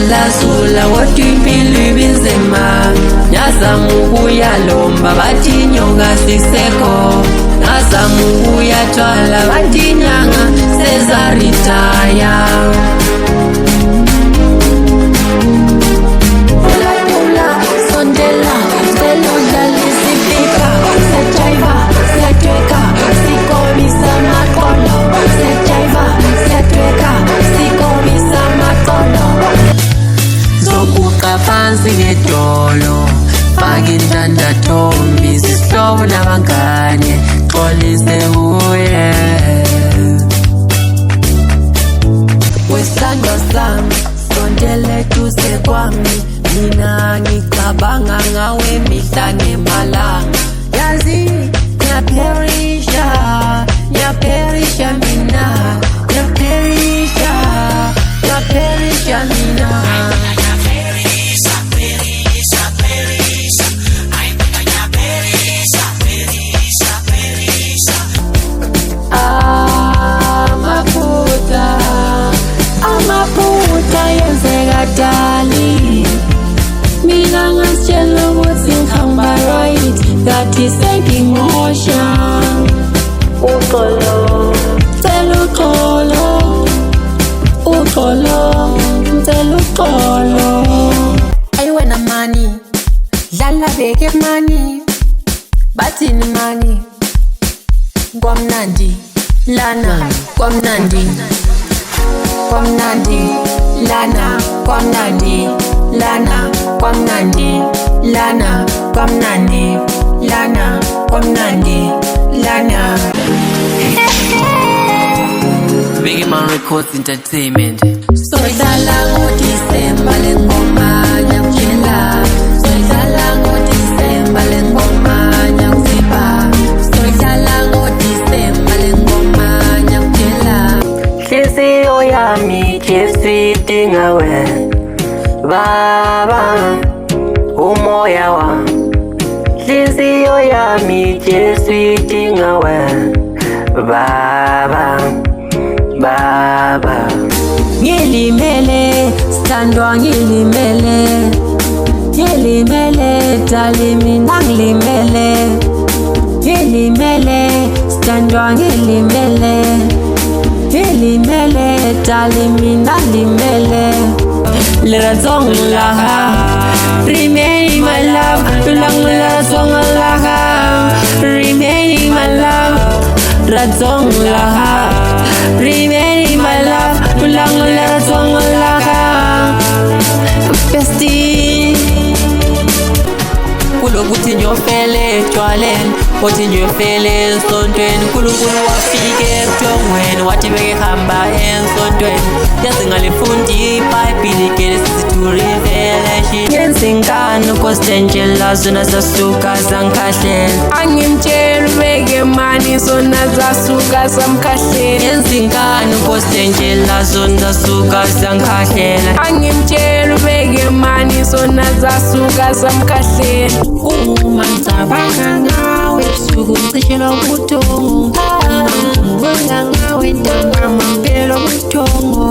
zula kodwa impilo ibinzima. Ngazama ukuyalomba bathi inyoka sisekho, ngazama ukuyatshwala bathi inyanga sezaritaya. Sondela selonda lisifika, siyajayiva siyatweka sikomisa amaqolo, siyajayiva siyatweka sikomisa amaqolo. Zobuqa phansi ngedolo, faka indandathombi, sisihlobo nabangane, xolise kuye. Wesandla sami sondele duze kwami, mina ngicabanga ngawe mihla nemalanga. Yazi ngiyaperisha, ngiyaperisha mina, ngiyaperisha, ngiyaperisha mina. Amaphutha yenzeka dali, mina ngasitshela ukuthi ngihamba right, ngathi sengingosha. Uxolo, cela uxolo, uxolo, cela uxolo. Ayi wena mani, dlala beke mani, bathini mani, kwamnandi lana, kwamnandi, kwamnandi lana, kwamnandi lana, kwamnandi lana, kwamnandi lana, kwamnandi lana. Biggie Man Records Entertainment. Soidala ngoDisemba lengoma nyakutshela, soidala ngoDisemba lengoma nyakuzipha, soidala ngoDisemba lengoma nyakutshela. Nhliziyo yami keswiti ngawe baba, umoya wami. Nhliziyo yami keswiti ngawe baba, baba. Ngilimele sithandwa, ngilimele, ngilimele dali mina ngilimele, ngilimele sithandwa, ngilimele, ngilimele dali mina ngilimele. Little song laha, remaining my love, tulang little song laha, remaining my love. Little song laha, remaining my love, tulang little song laha. Bestie, kulokuthi nyofele etshwaleni, othi nyofele ensontweni, uNkulunkulu wafike ebuthongweni, wathi bekehamba ensontweni. Yazi ngalifundi iBhayibhili iGenesis to Revelation. Ngenza ingane uKostengela zona zasuka zangikhahlela, angimtshela ubeke mani zona zasuka zamkhahlela. Ngenza ingane uKostengela zona zasuka zangikhahlela, angimtshela ubeke mani zona zasuka zamkhahlela. Uma ngicabanga ngawe ebusuku ngicishelwa ubuthongo, ngikhumbula ngawe ntambama ngempela ubuthongo.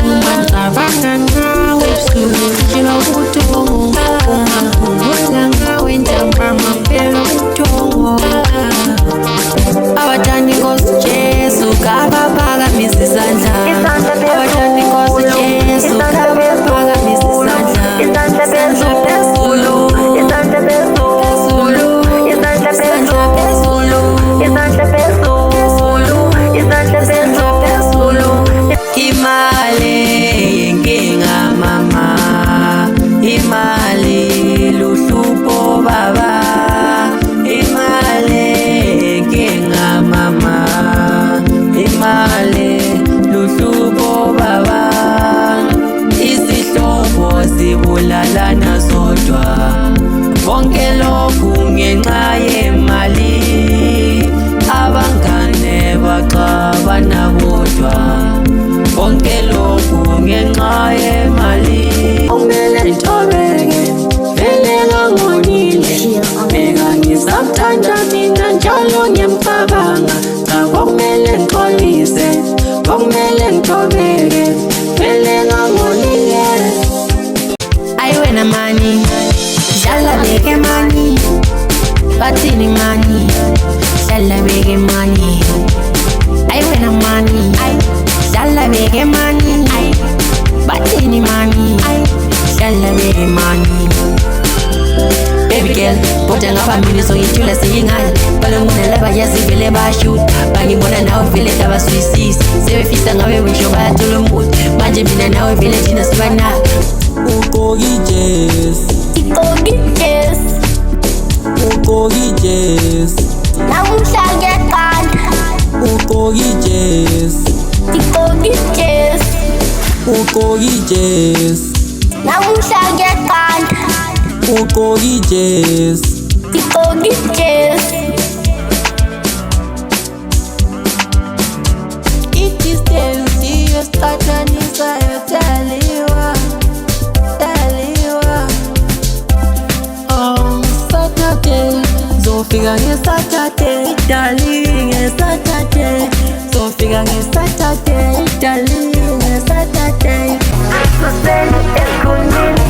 Uma ngicabanga ngawe ebusuku ngicishelwa ubuthongo, ngikhumbula ngawe ntambama ngempela ubuthongo. Abathanda iNkosi Jesu kabaphakamisa izandla, abathanda iNkosi Jesu kabaphakamisa izandla, izandla phezulu, izandla phezulu. Imali yenkinga mama, imali luhlupho baba, imali yenkinga mama, imali luhlupho baba. Izihlobo zibulalana zodwa, konke lokhu ngenxa yemali. Abangane baxabana bodwa, konke lokhu ngenxa yemali. Kumele ngithobeke vele ngangonile, beka ngisamthanda mina njalo ngiyamcabanga. Cha kumele ngixolise, kumele ngithobeke vele ngangonile. baby girl Bota ngaphambili so ngithula seyingale Balomuna laba yazivele bashoot Bangibona nawe vele tabaswisisi Sebefisa ngawe wisho bayathola umuthi Manje mina nawe vele thina sibanaka Ugogi Jazz Ugogi Jazz Namuhla ngekhanda Ugogi Jazz Ugogi Jazz Namuhla ngekhanda Ugogi Jazz Ikistensi yosqathanisa yotaliwa Saturday zofika ngeSaturday darling ngeSaturday zofika ngeSaturday darling ngeSaturday Suseni esikhulwini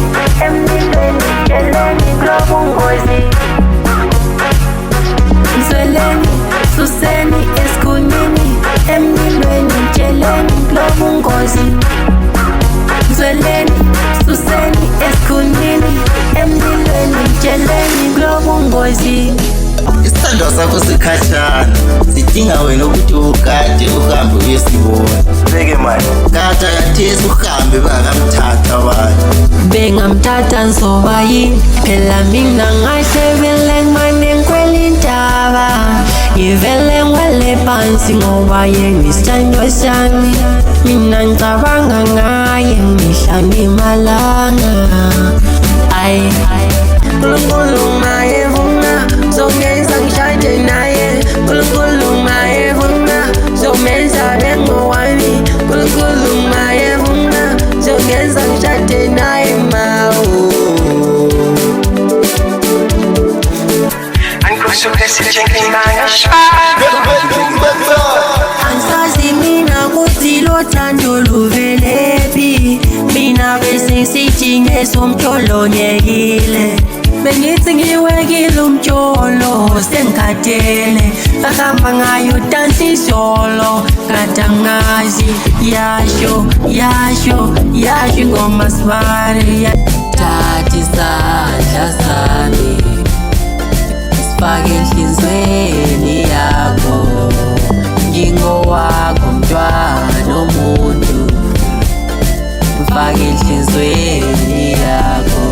emlilweni tsheleni kulobungozi Mzweleni suseni esikhulwini emlilweni tsheleni kulobungozi Mzweleni suseni esikhulwini emlilweni tsheleni kulobungozi Isithandwa sakho sikhatshana sidinga wena ukuthi ukade uhambe uyesibona beke manje kade kathesi uhambe bangamthatha abantu bengamthatha ngizoba yini phela mina ngahlebele ngimane ngikhwela intaba ngivele ngwele phansi ngoba yena isithandwa sami mina ngicabanga ngaye mihla nemalanga ayi Nkulunkulu mayevuna zomenza ngishade naye Nkulunkulu mayevuna zomenza bengowami Nkulunkulu mayevuna zomenza ngishade naye mawo Angisazi mina kuthi lo thando luvelephi Mina bese sithi ngesomtsholo nyekile Bengithi ngiwekile umtsholo sengikhathele Ngahamba ngayo dansi izolo Ngadangazi yasho ingoma sibari Thatha isandla sami Sifake enhlizweni yakho Ngingowakho mntwana omuntu Mfake enhlizweni yakho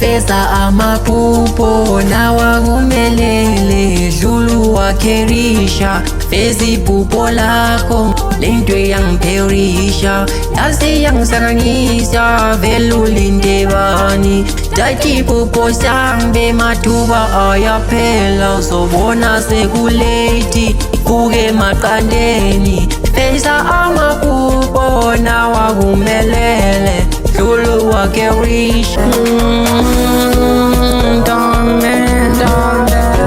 Feza amaphupho nawakumelele Dlulu wakherisha Feza iphupho lakho lento yangipherisha Yazi yangisakanyisa vele ulindebani Dathi iphupho sambe mathuba ayaphela Uzobona sekulate kuke maqandeni Feza amaphupho nawakumelele Dlulu wakherisha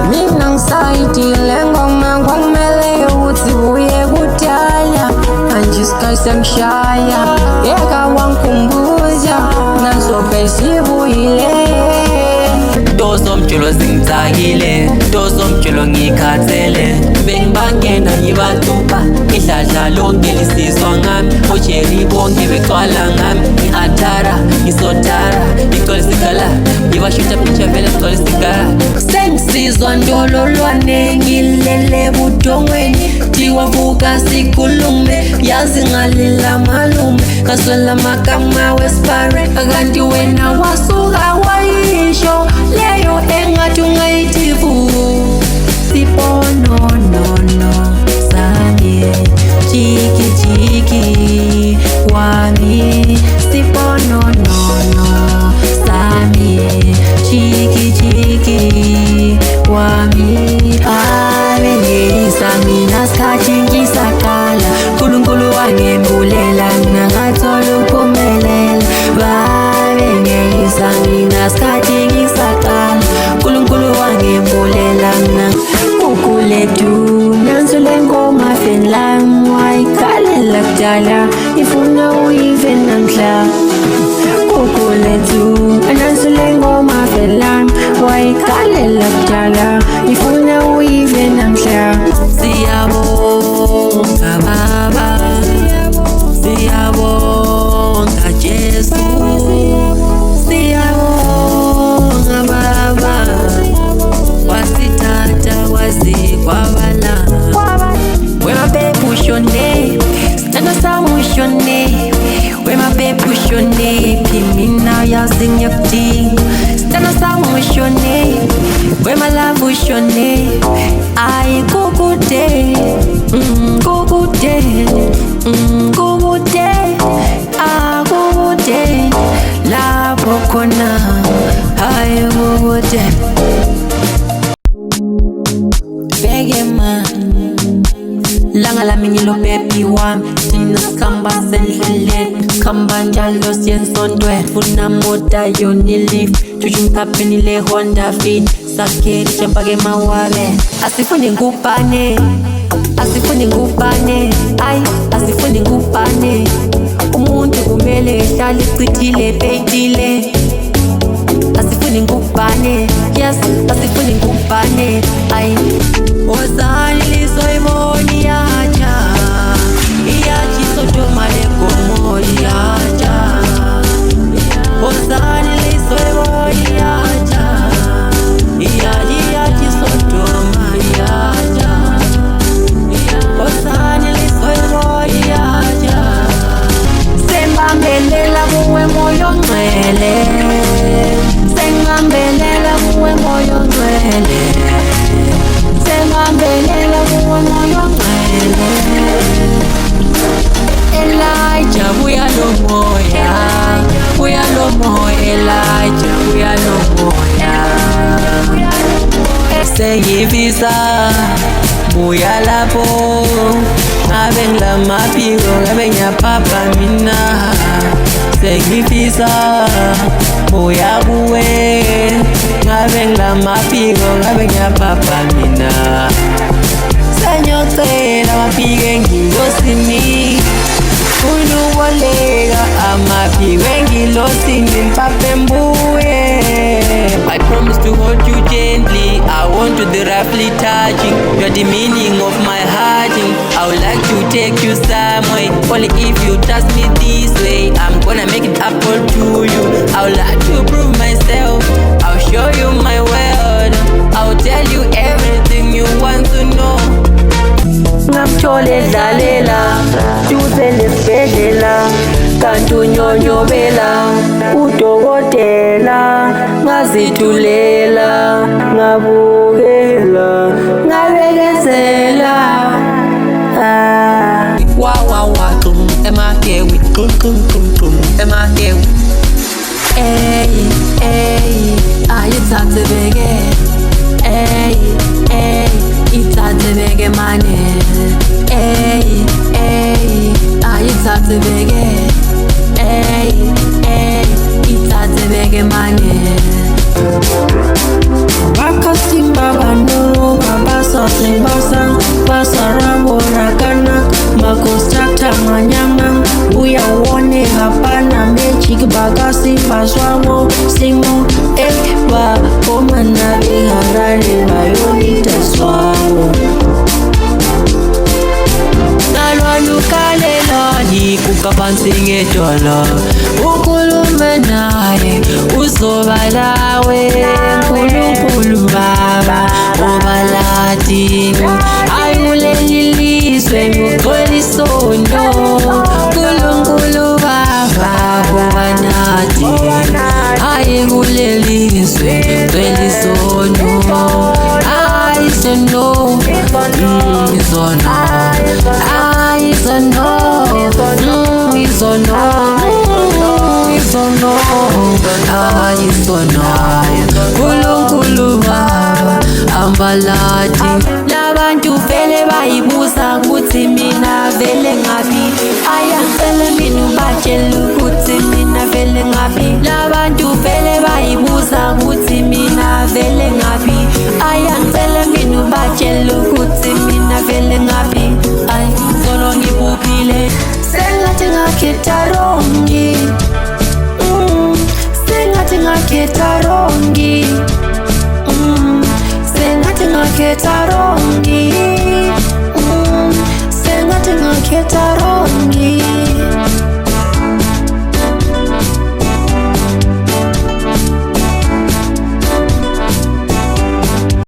Mina ngisayidile ngoma kwakumele ukuthi uye kudala Manje isikhathi sengishaya Yeka wangikhumbuza Nazobe sibuyile Tosomtsholo zingitsakile Tosomtsholo ngikhathele Bengibangena ngibathupha Idladla lonke lisizwa ngami Ojeri bonke begcwala ngami Ngi-athara, ngisotara Ngigcwalisikala Ngibashuta picture vele sigcwalisikala Sengisizwa ndololwane Ngilele budongweni Tiwavuka sikhulume Yazi ngalila malume Kaswela magama wespare Akanti wena wasuka wayisho Leyo engathi ungayithivu Sipono sami Jiki wami Sipono sami Jiki wami Abengelisa mina skhathi ngisaqala Nkulunkulu wangembulela mina ngathola ukuphumelela Babengelisa mina skhathi ngisaqala Nkulunkulu wangembulela mina Ukulethu nansule ngoma fenlam Wayikhalela kudala ifuna uyive namhla Ukulethu nansule ngoma fenlam Wayikhalela kudala ifuna uyive namhla Siyabonga Baba Siyabonga Jesu Siyabonga Baba ushonephi mina yazi ngiyakudinga sithando sami ushonephi wema love ushonephi ayi kukude kukude kukude kukude lapho khona hayi kukude bege man langa lami ngilo baby wami thina sikhamba sendleleni sikhamba njalo siyensontweni funa mota yonilift chuchumkhapheni le Honda Fit sakheli chempake mawabe asifuni ngubhane ay asifuni ngubhane umuntu kumele ehlale echithile peyitile asifuni ngubhane yes asifuni ngubhane ay ozani lisoyibona iyatsha isodoma lenkomo iyatsha ozani lisoyibona iyatsha isodoma iyatsha ozani lisoyibona iyatsha sembambelela kuwe moyo ngcwele sengambelela kuwe moyo ngcwele sengambelela kuwe moyo ngcwele Elijah buya lo moya Elijah buya lo moya sengivisa buya lapho ngabe ngilamaphiko ngabe ngiyaphapha mina sengivisa buya kuwe ngabe ngilamaphiko ngabe ngiyaphapha mina senyocela maphiko engilosini unuboleka amaphiko engilosini mpaphe mbuye I promise to hold you gently. I want to the roughly touching. You're the meaning of my heart. I would like to take you somewhere. Only if you touch me this way, I'm gonna make it happen to you. I would like to prove myself. I'll show you my world. I'll tell you everything you want to know. Ngamthole dlalela duze nesibhedlela kanti unyonyobela udokotela ngazithulela ngabukela ngabekezela wa emakewi emakewi ayithathe beke ithathe beke mane ayithathe beke ithathe beke mane bakasimba bano babasa simbasa basarabo rakana makosata manyama uyawone hapana mechi bagasi baswamo simo ba komana biharare bayoni taswamo nalwalukalelani kukabansi ngejwala ukhulume naye uzobalawe nkulunkulu baba obalati ayuleliliswe ngugcwele isondo nkulunkulu baba obanati ayekuleliswe ngugcwele isondo isono nkulunkulu baba ambalati labantu vele bayibuza ukuthi mina vele ngaphi ayangicela mina ubatshela ukuthi mina vele ngaphi labantu vele bayibuza ukuthi mina vele ngaphi ayangicela mina ubatshela ukuthi mina vele ngaphi ay solo ngibuphile sengathi ngakhetha rongi sengathi ngakhetha rongi sengathi ngakhetha rongi sengathi ngakhetha rongi